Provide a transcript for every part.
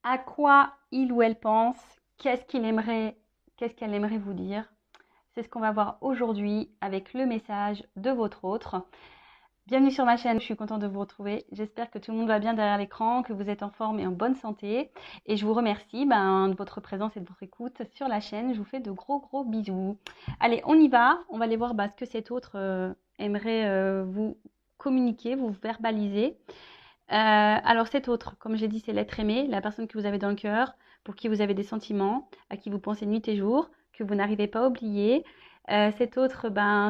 à quoi il ou elle pense, qu'est-ce qu'elle aimerait vous dire. C'est ce qu'on va voir aujourd'hui avec le message de votre autre. Bienvenue sur ma chaîne, je suis contente de vous retrouver. J'espère que tout le monde va bien derrière l'écran, que vous êtes en forme et en bonne santé. Et je vous remercie de votre présence et de votre écoute sur la chaîne. Je vous fais de gros bisous. Allez, on y va. On va aller voir ce que cet autre aimerait vous communiquer, vous verbaliser. Alors cet autre, comme j'ai dit, c'est l'être aimé, la personne que vous avez dans le cœur, pour qui vous avez des sentiments, à qui vous pensez nuit et jour, que vous n'arrivez pas à oublier. Cet autre,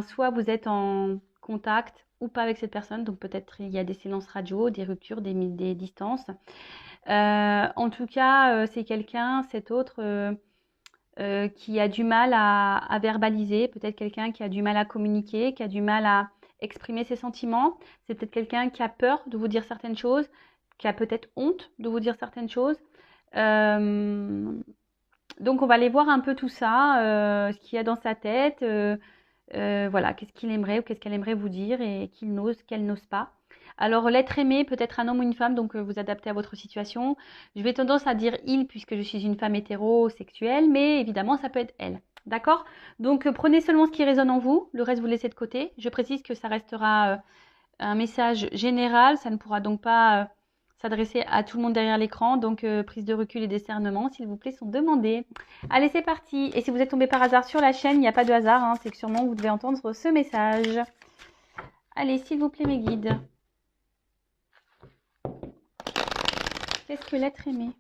soit vous êtes en contact ou pas avec cette personne, donc peut-être il y a des silences radio, des ruptures, des distances. En tout cas, c'est quelqu'un, cet autre, qui a du mal à verbaliser, peut-être quelqu'un qui a du mal à communiquer, qui a du mal à exprimer ses sentiments. C'est peut-être quelqu'un qui a peur de vous dire certaines choses, qui a peut-être honte de vous dire certaines choses. Euh, donc on va aller voir un peu tout ça, ce qu'il y a dans sa tête, voilà, qu'est-ce qu'il aimerait ou qu'est-ce qu'elle aimerait vous dire et qu'il n'ose, qu'elle n'ose pas. Alors l'être aimé peut être un homme ou une femme, donc vous adaptez à votre situation. Je vais tendance à dire il puisque je suis une femme hétérosexuelle, mais évidemment ça peut être elle. D'accord? Donc prenez seulement ce qui résonne en vous, le reste vous laissez de côté. Je précise que ça restera un message général, ça ne pourra donc pas s'adresser à tout le monde derrière l'écran, donc prise de recul et discernement, s'il vous plaît, sont demandés. Allez, c'est parti. Et si vous êtes tombé par hasard sur la chaîne, il n'y a pas de hasard, hein, c'est que sûrement vous devez entendre ce message. Allez, s'il vous plaît, mes guides. Qu'est-ce que l'être aimé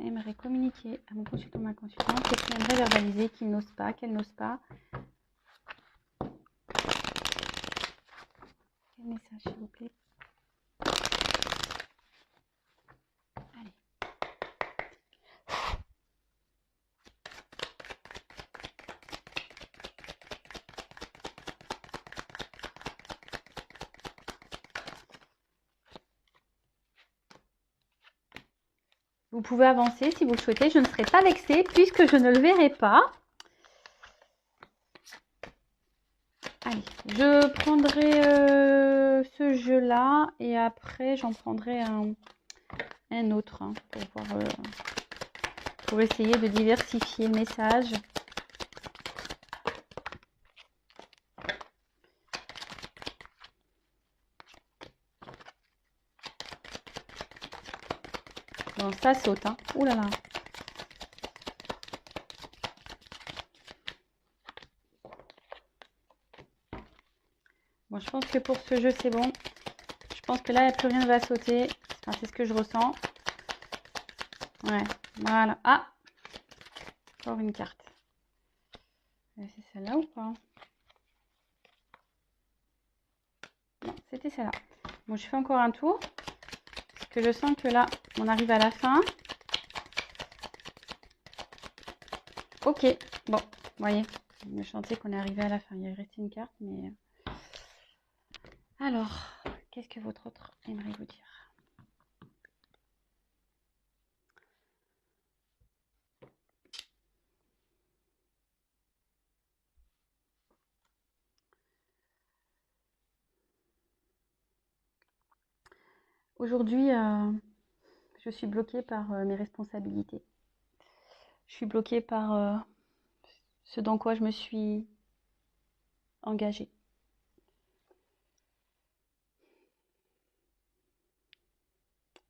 aimerait communiquer à mon consultant, ma consultante? Qu'est-ce qu'il aimerait verbaliser, qu'il n'ose pas, qu'elle n'ose pas? Quel message, s'il vous plaît? Allez. Vous pouvez avancer si vous le souhaitez. Je ne serai pas vexée puisque je ne le verrai pas. Allez, je prendrai ce jeu-là et après j'en prendrai un autre pour essayer de diversifier le message. Bon, ça saute, hein. Ouh là là. Bon, je pense que pour ce jeu, c'est bon. Je pense que là, plus rien ne va sauter. Enfin, c'est ce que je ressens. Ouais, voilà. Ah! Encore une carte. C'est celle-là ou pas? Non, c'était celle-là. Bon, je fais encore un tour. Parce que je sens que là, on arrive à la fin. Ok, bon, vous voyez, je sentais qu'on est arrivé à la fin. Il restait une carte, mais... Alors, qu'est-ce que votre autre aimerait vous dire? Aujourd'hui, je suis bloquée par mes responsabilités. Je suis bloquée par ce dans quoi je me suis engagée.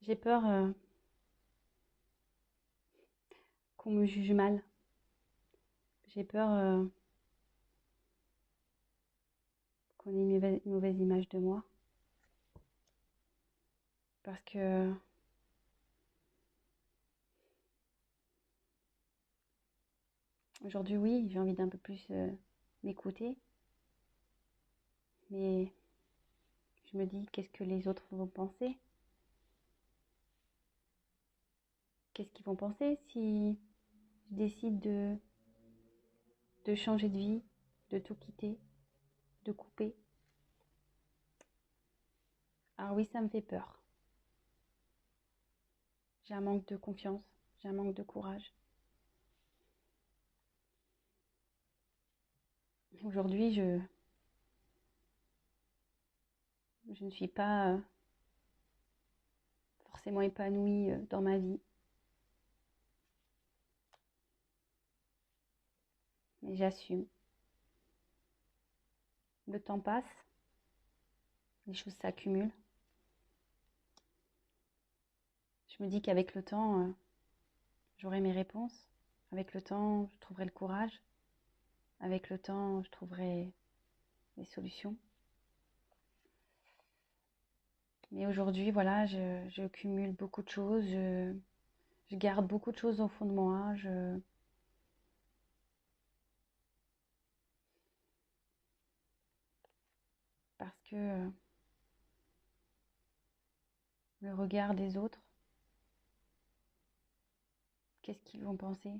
J'ai peur qu'on me juge mal. J'ai peur qu'on ait une mauvaise image de moi. Parce que aujourd'hui, oui, j'ai envie d'un peu plus m'écouter. Mais je me dis, qu'est-ce que les autres vont penser? Qu'est-ce qu'ils vont penser si je décide de changer de vie, de tout quitter, de couper? Alors oui, ça me fait peur. J'ai un manque de confiance, j'ai un manque de courage. Aujourd'hui, je ne suis pas forcément épanouie dans ma vie. Mais j'assume. Le temps passe, les choses s'accumulent. Je me dis qu'avec le temps, j'aurai mes réponses. Avec le temps, je trouverai le courage. Avec le temps, je trouverai les solutions. Mais aujourd'hui, voilà, je cumule beaucoup de choses. Je garde beaucoup de choses au fond de moi. Parce que le regard des autres, qu'est-ce qu'ils vont penser?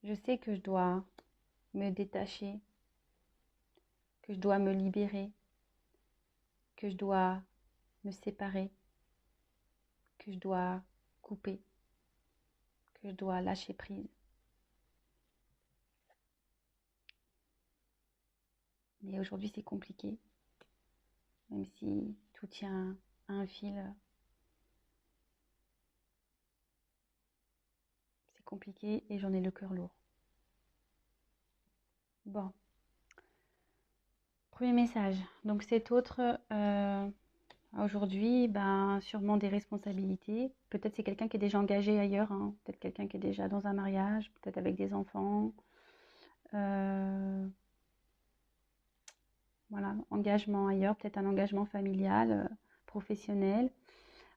Je sais que je dois me détacher, que je dois me libérer, que je dois me séparer, que je dois couper, que je dois lâcher prise. Mais aujourd'hui, c'est compliqué, même si tout tient à un fil. C'est compliqué et j'en ai le cœur lourd. Bon. Premier message. Donc cet autre, aujourd'hui, sûrement des responsabilités. Peut-être c'est quelqu'un qui est déjà engagé ailleurs, hein. Peut-être quelqu'un qui est déjà dans un mariage, peut-être avec des enfants. Voilà, engagement ailleurs, peut-être un engagement familial, professionnel.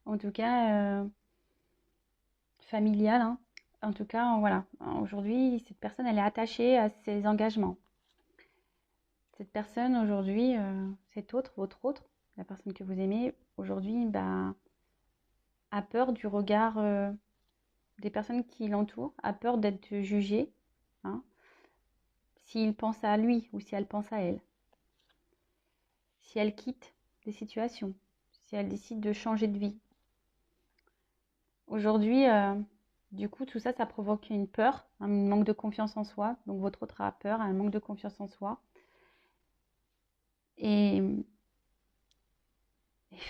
En tout cas, familial, hein. En tout cas, voilà. Aujourd'hui, cette personne, elle est attachée à ses engagements. Cette personne, aujourd'hui, cet autre, votre autre, la personne que vous aimez, aujourd'hui, a peur du regard des personnes qui l'entourent, a peur d'être jugée, hein, s'il pense à lui ou si elle pense à elle. Si elle quitte des situations, si elle décide de changer de vie. Aujourd'hui, du coup, tout ça, ça provoque une peur, un manque de confiance en soi. Donc, votre autre a peur, un manque de confiance en soi. Et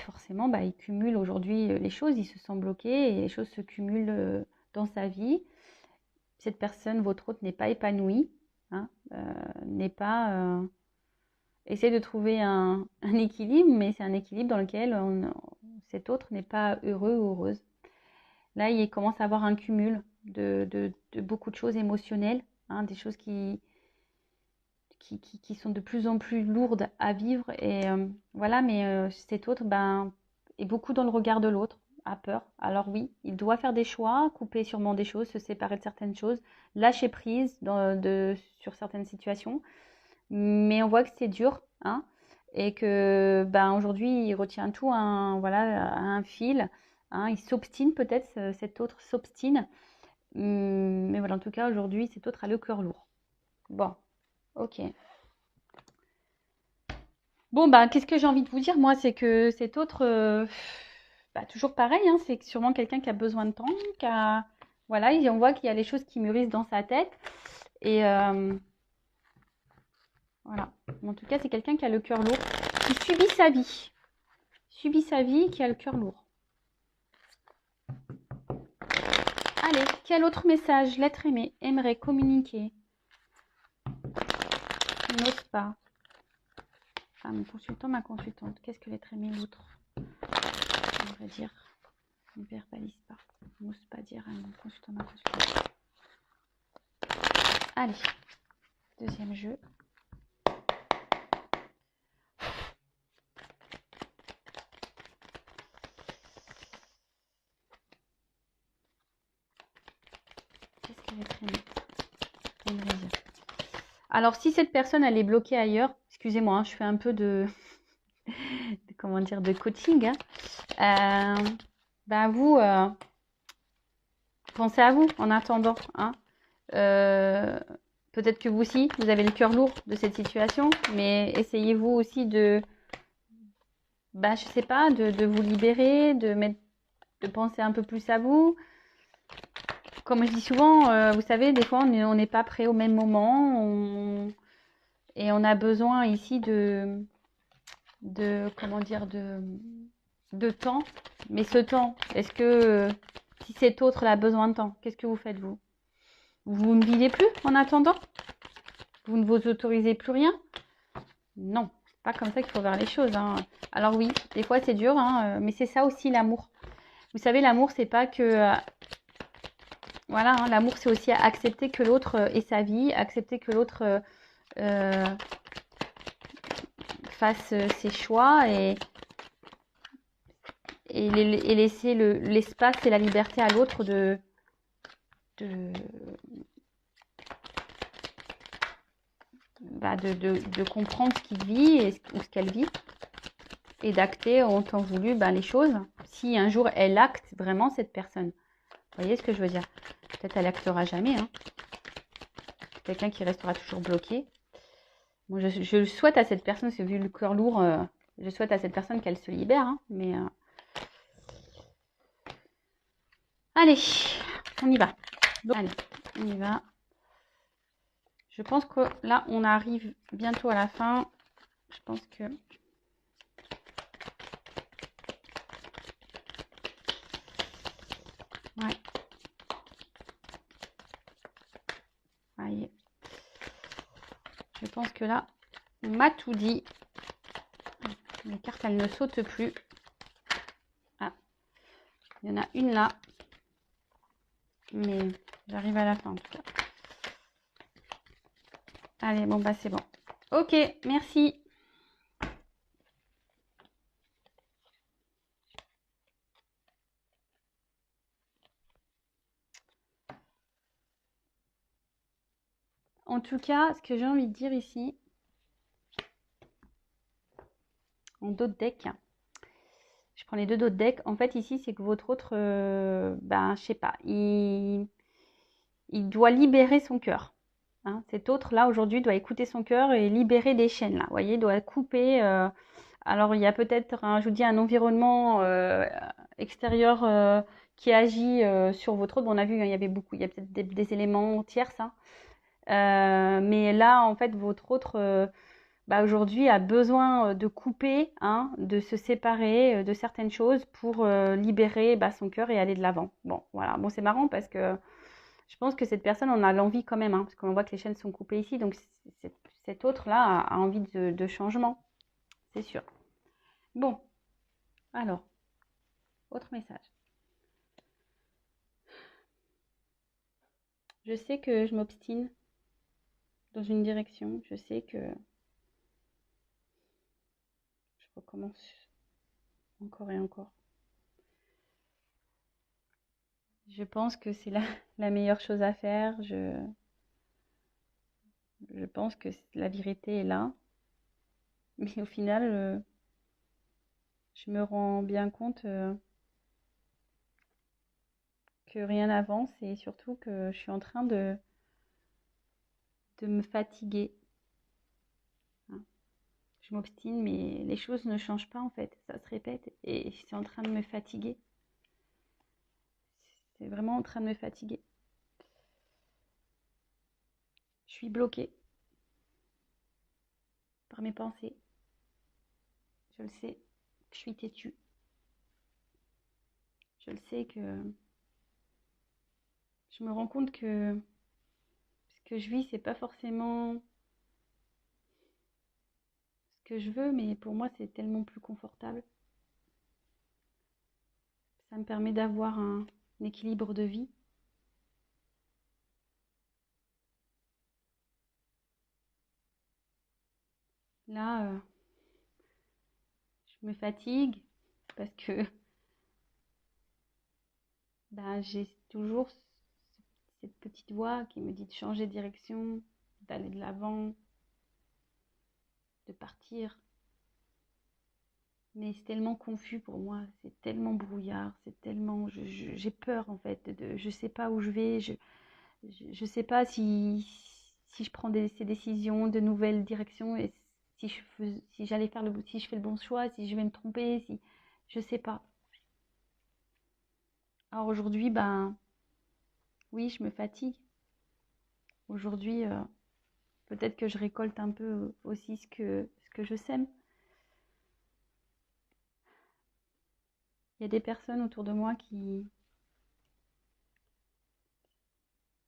forcément, il cumule aujourd'hui les choses, il se sent bloqué et les choses se cumulent dans sa vie. Cette personne, votre autre, n'est pas épanouie, hein, n'est pas... essaie de trouver un équilibre, mais c'est un équilibre dans lequel cet autre n'est pas heureux ou heureuse. Là, il commence à avoir un cumul de beaucoup de choses émotionnelles, hein, des choses qui sont de plus en plus lourdes à vivre. Et voilà, mais cet autre est beaucoup dans le regard de l'autre, a peur. Alors oui, il doit faire des choix, couper sûrement des choses, se séparer de certaines choses, lâcher prise sur certaines situations. Mais on voit que c'est dur, hein, et que aujourd'hui, il retient tout à un fil. Hein, il s'obstine peut-être, cet autre s'obstine. Mais voilà, en tout cas, aujourd'hui, cet autre a le cœur lourd. Bon, ok. Bon, qu'est-ce que j'ai envie de vous dire, moi, c'est que cet autre, toujours pareil, hein, c'est sûrement quelqu'un qui a besoin de temps, voilà, on voit qu'il y a les choses qui mûrissent dans sa tête. Et voilà. En tout cas, c'est quelqu'un qui a le cœur lourd, qui subit sa vie, qui a le cœur lourd. Allez, quel autre message l'être aimé aimerait communiquer? Il n'ose pas. Mon consultant, ma consultante, qu'est-ce que l'être aimé, l'autre, on va dire, ne verbalise pas, n'ose pas dire à mon consultant, ma consultante. Allez, deuxième jeu. Qu'est-ce que l'être aimé aimerait dire? Alors, si cette personne, elle est bloquée ailleurs, excusez-moi, hein, je fais un peu de coaching, hein. Vous, pensez à vous en attendant, hein. Peut-être que vous aussi, vous avez le cœur lourd de cette situation, mais essayez-vous aussi de, je sais pas, de vous libérer, de penser un peu plus à vous. Comme je dis souvent, vous savez, des fois, on n'est pas prêt au même moment, et on a besoin ici de comment dire, de temps. Mais ce temps, est-ce que si cet autre a besoin de temps, qu'est-ce que vous faites vous? Vous ne vivez plus en attendant? Vous ne vous autorisez plus rien? Non, c'est pas comme ça qu'il faut voir les choses, hein. Alors oui, des fois c'est dur, hein, mais c'est ça aussi l'amour. Vous savez, l'amour, c'est pas que... voilà, hein, l'amour, c'est aussi accepter que l'autre ait sa vie, accepter que l'autre fasse ses choix et laisser l'espace et la liberté à l'autre de comprendre ce qu'il vit ou ce qu'elle vit et d'acter en temps voulu les choses. Si un jour elle acte vraiment cette personne. Vous voyez ce que je veux dire? Peut-être elle actera jamais. Hein. Quelqu'un qui restera toujours bloqué. Bon, je souhaite à cette personne, c'est vu le cœur lourd, je souhaite à cette personne qu'elle se libère. Hein, mais allez, on y va. Donc, allez, on y va. Je pense que là, on arrive bientôt à la fin. Je pense que... ouais. Allez. Je pense que là, on m'a tout dit. Les cartes, elles ne sautent plus. Ah, il y en a une là. Mais j'arrive à la fin en tout cas. Allez, bon, c'est bon. Ok, merci. En tout cas, ce que j'ai envie de dire ici, en dos de deck, je prends les deux dos de deck. En fait, ici, c'est que votre autre, je sais pas, il doit libérer son cœur. Hein. Cet autre-là, aujourd'hui, doit écouter son cœur et libérer des chaînes, là. Vous voyez, il doit couper. Alors, il y a peut-être, je vous dis, un environnement extérieur qui agit sur votre autre. Bon, on a vu, hein, il y avait beaucoup, il y a peut-être des éléments tierces, hein. Mais là, en fait, votre autre, aujourd'hui, a besoin de couper, hein, de se séparer de certaines choses pour libérer son cœur et aller de l'avant. Bon, voilà. Bon, c'est marrant parce que je pense que cette personne, on a l'envie quand même, hein, parce qu'on voit que les chaînes sont coupées ici. Donc, cet autre-là a envie de changement, c'est sûr. Bon, alors, autre message. Je sais que je m'obstine dans une direction. Je sais que je recommence encore et encore. Je pense que c'est la meilleure chose à faire. Je pense que la vérité est là. Mais au final, je me rends bien compte que rien n'avance et surtout que je suis en train de me fatiguer. Hein. Je m'obstine, mais les choses ne changent pas en fait. Ça se répète et c'est en train de me fatiguer. C'est vraiment en train de me fatiguer. Je suis bloquée par mes pensées. Je le sais, je suis têtue. Je le sais que je me rends compte que ce que je vis, c'est pas forcément ce que je veux, mais pour moi, c'est tellement plus confortable. Ça me permet d'avoir un équilibre de vie. Là, je me fatigue parce que j'ai toujours cette petite voix qui me dit de changer de direction, d'aller de l'avant, de partir. Mais c'est tellement confus pour moi, c'est tellement brouillard, c'est tellement... j'ai peur en fait, je sais pas où je vais, je sais pas si je prends ces décisions de nouvelles directions et si j'allais faire si je fais le bon choix, si je vais me tromper, si je sais pas. Alors aujourd'hui, oui, je me fatigue. Aujourd'hui, peut-être que je récolte un peu aussi ce que je sème. Il y a des personnes autour de moi qui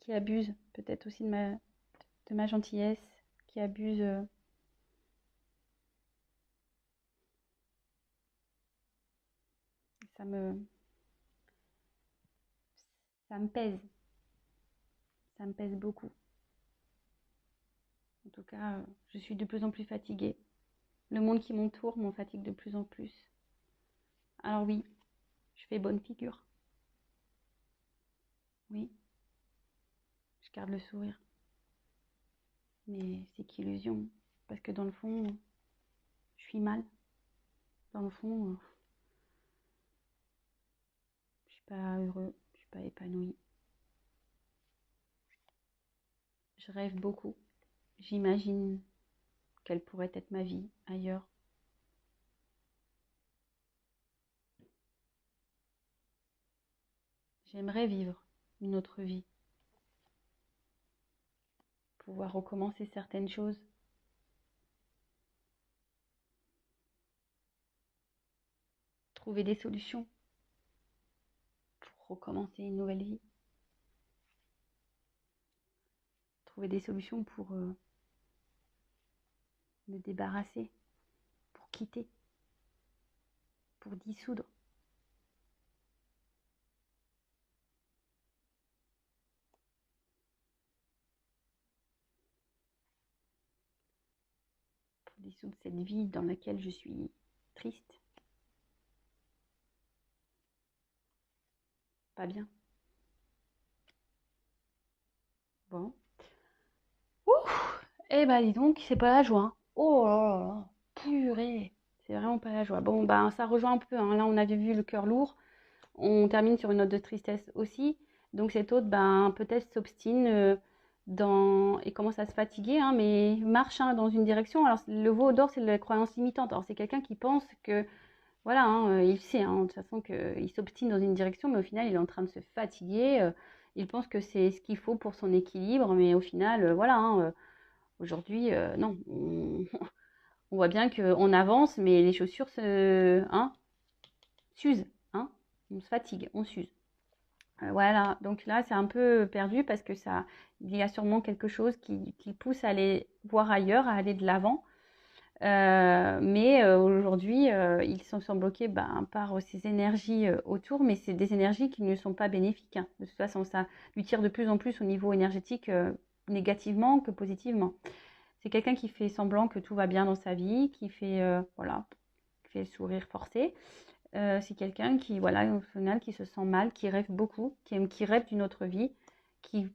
abusent peut-être aussi de ma gentillesse, qui abusent. Ça me, ça me pèse. Ça me pèse beaucoup. En tout cas, je suis de plus en plus fatiguée. Le monde qui m'entoure m'en fatigue de plus en plus. Alors oui, je fais bonne figure. Oui, je garde le sourire. Mais c'est qu'illusion. Parce que dans le fond, je suis mal. Dans le fond, je suis pas heureux, je suis pas épanoui. Je rêve beaucoup. J'imagine quelle pourrait être ma vie ailleurs. J'aimerais vivre une autre vie. Pouvoir recommencer certaines choses. Trouver des solutions pour recommencer une nouvelle vie. Trouver des solutions pour me débarrasser, pour quitter, pour dissoudre. Pour dissoudre cette vie dans laquelle je suis triste. Pas bien. Bon. Ouh. Eh ben dis donc, c'est pas la joie. Hein. Oh là là là. Purée. C'est vraiment pas la joie. Bon, ben ça rejoint un peu. Hein. Là, on avait vu le cœur lourd. On termine sur une note de tristesse aussi. Donc cet autre, ben, peut-être s'obstine et commence à se fatiguer, hein, mais marche hein, dans une direction. Alors le veau d'or, c'est la croyance limitante. Alors c'est quelqu'un qui pense que, voilà, hein, il sait hein, de toute façon qu'il s'obstine dans une direction, mais au final, il est en train de se fatiguer. Il pense que c'est ce qu'il faut pour son équilibre, mais au final, voilà, hein, aujourd'hui, non. On voit bien qu'on avance, mais les chaussures s'usent. Hein, on se fatigue, on s'use. Voilà, donc là c'est un peu perdu parce que il y a sûrement quelque chose qui pousse à aller voir ailleurs, à aller de l'avant. Mais aujourd'hui, ils sont bloqués par ces énergies autour, mais c'est des énergies qui ne sont pas bénéfiques. Hein. De toute façon, ça lui tire de plus en plus au niveau énergétique, négativement que positivement. C'est quelqu'un qui fait semblant que tout va bien dans sa vie, qui fait, voilà, qui fait le sourire forcé. C'est quelqu'un qui, voilà, au final, qui se sent mal, qui rêve beaucoup, qui rêve d'une autre vie, qui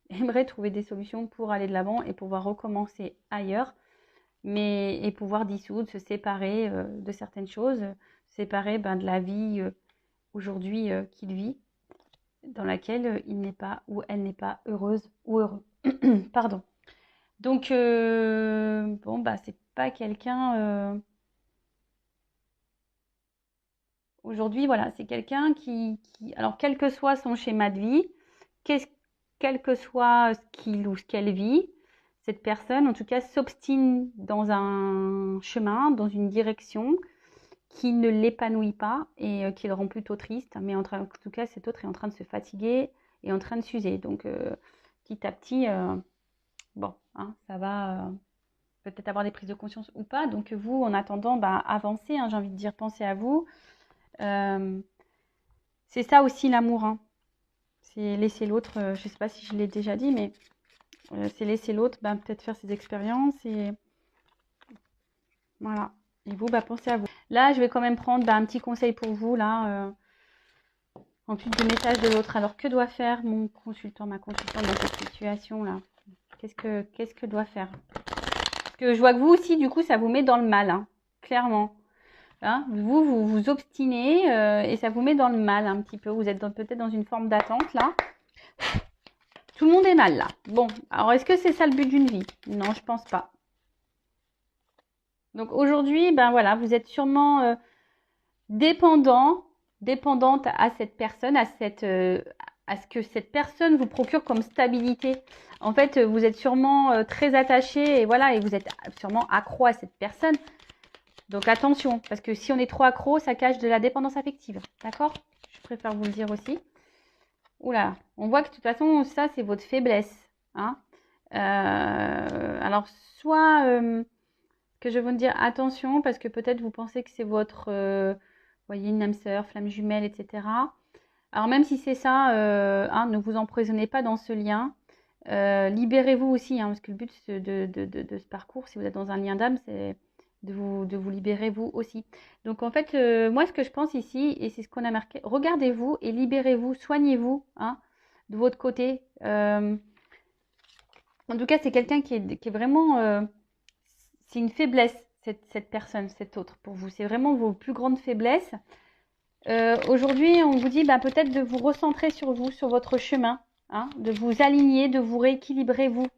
aimerait trouver des solutions pour aller de l'avant et pouvoir recommencer ailleurs, et pouvoir dissoudre, se séparer de certaines choses, séparer de la vie aujourd'hui qu'il vit, dans laquelle il n'est pas ou elle n'est pas heureuse ou heureux. Pardon. Donc, bon, c'est pas quelqu'un... Aujourd'hui, voilà, c'est quelqu'un alors quel que soit son schéma de vie, quel que soit ce qu'il ou ce qu'elle vit, cette personne, en tout cas, s'obstine dans un chemin, dans une direction qui ne l'épanouit pas et qui le rend plutôt triste. Mais en tout cas, cet autre est en train de se fatiguer et en train de s'user. Donc, petit à petit, bon, hein, ça va peut-être avoir des prises de conscience ou pas. Donc, vous, en attendant, avancez, hein, j'ai envie de dire, pensez à vous. C'est ça aussi l'amour, hein. C'est laisser l'autre, je ne sais pas si je l'ai déjà dit, mais c'est laisser l'autre peut-être faire ses expériences et voilà. Et vous, pensez à vous. Là, je vais quand même prendre un petit conseil pour vous, là, en plus du message de l'autre. Alors, que doit faire mon consultant, ma consultante dans cette situation-là? Qu'est-ce que doit faire? Parce que je vois que vous aussi, du coup, ça vous met dans le mal, hein, clairement. Hein, vous vous obstinez et ça vous met dans le mal un petit peu. Vous êtes peut-être dans une forme d'attente là. Tout le monde est mal là. Bon, alors est-ce que c'est ça le but d'une vie? Non, je pense pas. Donc aujourd'hui, voilà, vous êtes sûrement dépendante à cette personne, à ce que cette personne vous procure comme stabilité. En fait, vous êtes sûrement très attaché et voilà, et vous êtes sûrement accro à cette personne. Donc attention, parce que si on est trop accro, ça cache de la dépendance affective. D'accord? Je préfère vous le dire aussi. Oula, on voit que de toute façon, ça, c'est votre faiblesse. Hein. Alors, soit que je veux dire attention, parce que peut-être vous pensez que c'est votre, voyez, une âme sœur, flamme jumelle, etc. Alors, même si c'est ça, hein, ne vous emprisonnez pas dans ce lien. Libérez-vous aussi, hein, parce que le but de ce parcours, si vous êtes dans un lien d'âme, c'est de vous libérer vous aussi. Donc en fait, moi ce que je pense ici, et c'est ce qu'on a marqué, regardez-vous et libérez-vous, soignez-vous hein, de votre côté. En tout cas, c'est quelqu'un qui est vraiment... c'est une faiblesse, cette personne, cette autre pour vous. C'est vraiment vos plus grandes faiblesses. Aujourd'hui, on vous dit bah, peut-être de vous recentrer sur vous, sur votre chemin. Hein, de vous aligner, de vous rééquilibrer vous.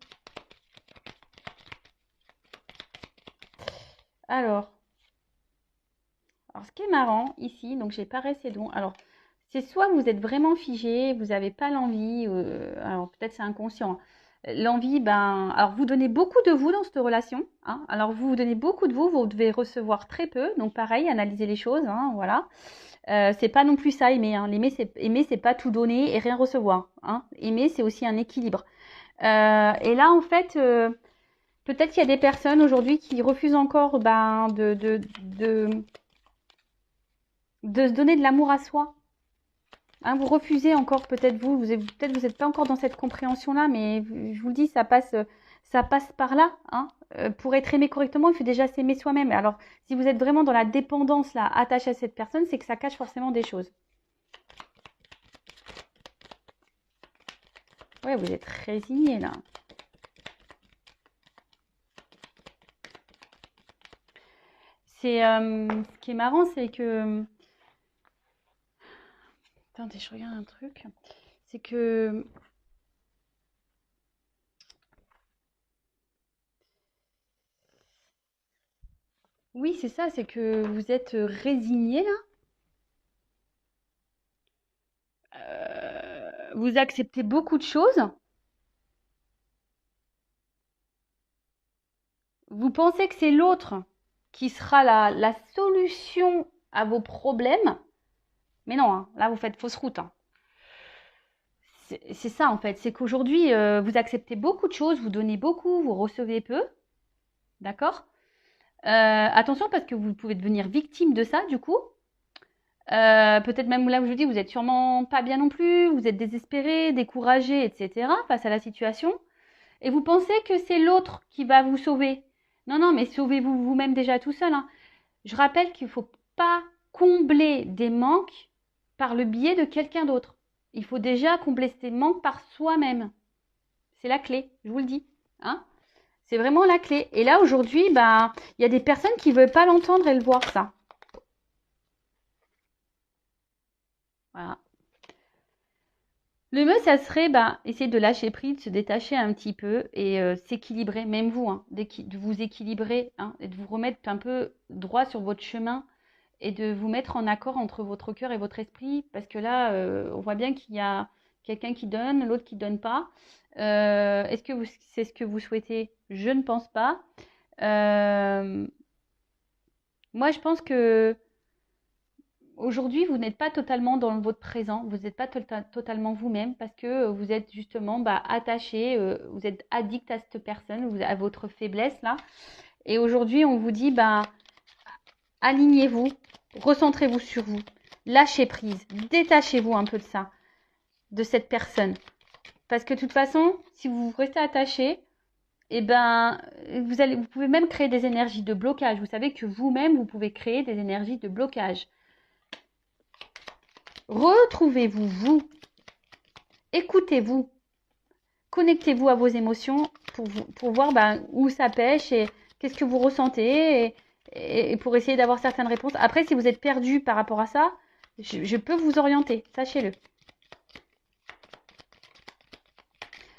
Alors, ce qui est marrant ici, donc j'ai pas c'est bon. Alors, c'est soit vous êtes vraiment figé, vous n'avez pas l'envie, alors peut-être c'est inconscient. L'envie, ben, alors vous donnez beaucoup de vous dans cette relation. Hein, alors vous donnez beaucoup de vous, vous devez recevoir très peu. Donc pareil, analysez les choses, hein, voilà. C'est pas non plus ça aimer. Hein. Aimer, c'est pas tout donner et rien recevoir. Hein. Aimer, c'est aussi un équilibre. Et là, en fait, peut-être qu'il y a des personnes aujourd'hui qui refusent encore ben, de se donner de l'amour à soi. Hein, vous refusez encore, peut-être vous n'êtes pas encore dans cette compréhension-là, mais je vous le dis, ça passe par là. Hein. Pour être aimé correctement, il faut déjà s'aimer soi-même. Alors, si vous êtes vraiment dans la dépendance, là, attaché à cette personne, c'est que ça cache forcément des choses. Ouais, vous êtes résigné, là. Ce qui est marrant, c'est que... Attendez, je regarde un truc. C'est que... Oui, c'est ça, c'est que vous êtes résigné, là. Vous acceptez beaucoup de choses. Vous pensez que c'est l'autre qui sera la solution à vos problèmes. Mais non, hein, là, vous faites fausse route. Hein. C'est ça, en fait. C'est qu'aujourd'hui, vous acceptez beaucoup de choses, vous donnez beaucoup, vous recevez peu. D'accord attention, parce que vous pouvez devenir victime de ça, du coup. Peut-être même là où je dis, vous êtes sûrement pas bien non plus, vous êtes désespéré, découragé, etc. face à la situation. Et vous pensez que c'est l'autre qui va vous sauver. Non, non, mais sauvez-vous vous-même déjà tout seul. Hein. Je rappelle qu'il ne faut pas combler des manques par le biais de quelqu'un d'autre. Il faut déjà combler ces manques par soi-même. C'est la clé, je vous le dis. Hein. C'est vraiment la clé. Et là, aujourd'hui, ben, y a des personnes qui ne veulent pas l'entendre et le voir, ça. Voilà. Le mieux, ça serait essayer de lâcher prise, de se détacher un petit peu et s'équilibrer, même vous, hein, de vous équilibrer hein, et de vous remettre un peu droit sur votre chemin et de vous mettre en accord entre votre cœur et votre esprit. Parce que là, on voit bien qu'il y a quelqu'un qui donne, l'autre qui ne donne pas. Est-ce que c'est ce que vous souhaitez? Je ne pense pas. Moi, je pense que aujourd'hui, vous n'êtes pas totalement dans votre présent, vous n'êtes pas totalement vous-même parce que vous êtes justement attaché, vous êtes addict à cette personne, à votre faiblesse là. Et aujourd'hui, on vous dit, alignez-vous, recentrez-vous sur vous, lâchez prise, détachez-vous un peu de ça, de cette personne. Parce que de toute façon, si vous restez attaché, vous pouvez même créer des énergies de blocage. Vous savez que vous-même, vous pouvez créer des énergies de blocage. Retrouvez-vous, vous. Écoutez-vous. Connectez-vous à vos émotions pour voir où ça pêche et qu'est-ce que vous ressentez et pour essayer d'avoir certaines réponses. Après, si vous êtes perdu par rapport à ça, je peux vous orienter, sachez-le.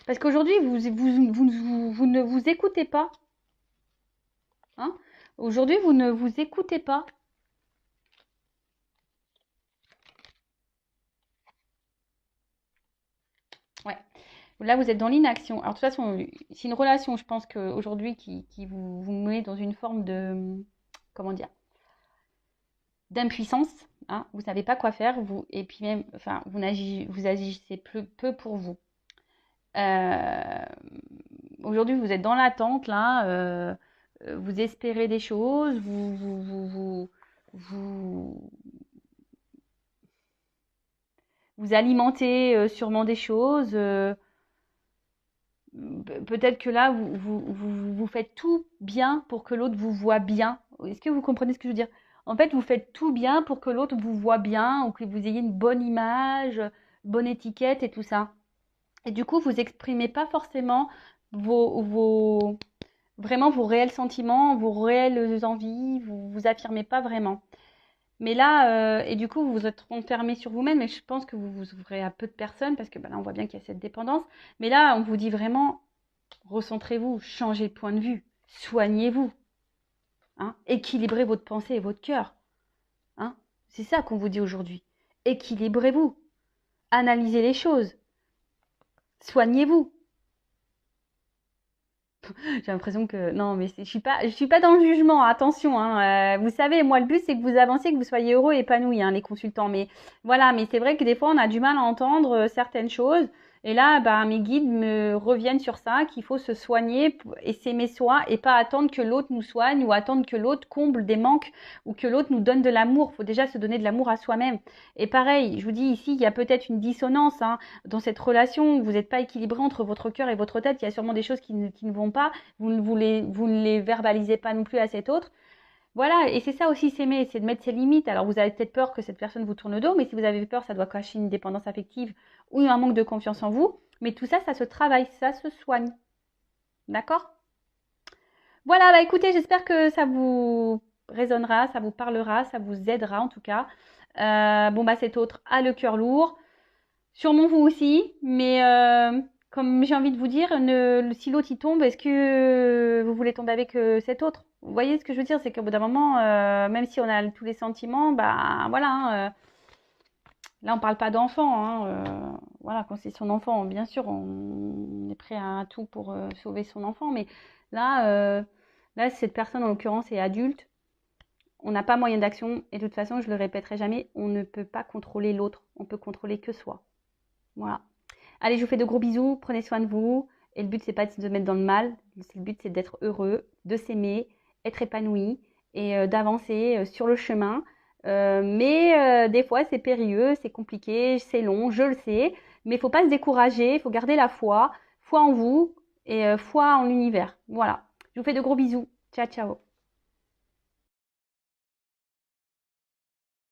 Parce qu'aujourd'hui, vous ne vous écoutez pas. Hein? Aujourd'hui, vous ne vous écoutez pas. Ouais. Là, vous êtes dans l'inaction. Alors, de toute façon, c'est une relation, je pense qu'aujourd'hui, qui vous met dans une forme de... Comment dire? d'impuissance, hein, vous savez pas quoi faire, vous, et puis même, enfin, vous agissez peu pour vous. Aujourd'hui, vous êtes dans l'attente, là, vous espérez des choses, vous, vous alimentez sûrement des choses. Peut-être que là, vous faites tout bien pour que l'autre vous voit bien. Est-ce que vous comprenez ce que je veux dire? En fait, vous faites tout bien pour que l'autre vous voit bien ou que vous ayez une bonne image, bonne étiquette et tout ça. Et du coup, vous exprimez pas forcément vraiment vos réels sentiments, vos réelles envies, vous affirmez pas vraiment. Mais là, et du coup, vous vous êtes renfermé sur vous-même, et je pense que vous vous ouvrez à peu de personnes, parce que là, on voit bien qu'il y a cette dépendance. Mais là, on vous dit vraiment, recentrez-vous, changez de point de vue, soignez-vous, hein, équilibrez votre pensée et votre cœur. Hein. C'est ça qu'on vous dit aujourd'hui. Équilibrez-vous, analysez les choses, soignez-vous. J'ai l'impression que non, mais je suis pas dans le jugement. Attention, hein, vous savez, moi le but c'est que vous avanciez, que vous soyez heureux et épanouis, hein, les consultants. Mais voilà, mais c'est vrai que des fois on a du mal à entendre certaines choses. Et là, bah, mes guides me reviennent sur ça, qu'il faut se soigner et s'aimer soi et pas attendre que l'autre nous soigne ou attendre que l'autre comble des manques ou que l'autre nous donne de l'amour. Il faut déjà se donner de l'amour à soi-même. Et pareil, je vous dis ici, il y a peut-être une dissonance, hein, dans cette relation où vous n'êtes pas équilibré entre votre cœur et votre tête. Il y a sûrement des choses qui ne vont pas. Vous ne les verbalisez pas non plus à cet autre. Voilà, et c'est ça aussi s'aimer, c'est de mettre ses limites. Alors vous avez peut-être peur que cette personne vous tourne le dos, mais si vous avez peur, ça doit cacher une dépendance affective ou un manque de confiance en vous. Mais tout ça, ça se travaille, ça se soigne. D'accord? Voilà, bah écoutez, j'espère que ça vous résonnera, ça vous parlera, ça vous aidera en tout cas. Bon bah cet autre a le cœur lourd. Sûrement vous aussi, mais comme j'ai envie de vous dire, si l'autre y tombe, est-ce que vous voulez tomber avec cet autre? Vous voyez ce que je veux dire, c'est qu'au bout d'un moment, même si on a tous les sentiments, bah voilà, hein, là on parle pas d'enfant, hein, voilà, quand c'est son enfant, bien sûr, on est prêt à tout pour sauver son enfant, mais là, là cette personne en l'occurrence est adulte, on n'a pas moyen d'action, et de toute façon, je le répéterai jamais, on ne peut pas contrôler l'autre, on peut contrôler que soi. Voilà. Allez, je vous fais de gros bisous, prenez soin de vous. Et le but, c'est pas de se mettre dans le mal. Le but, c'est d'être heureux, de s'aimer, être épanoui et d'avancer sur le chemin. Mais des fois, c'est périlleux, c'est compliqué, c'est long, je le sais. Mais il ne faut pas se décourager, il faut garder la foi. Foi en vous et foi en l'univers. Voilà. Je vous fais de gros bisous. Ciao, ciao.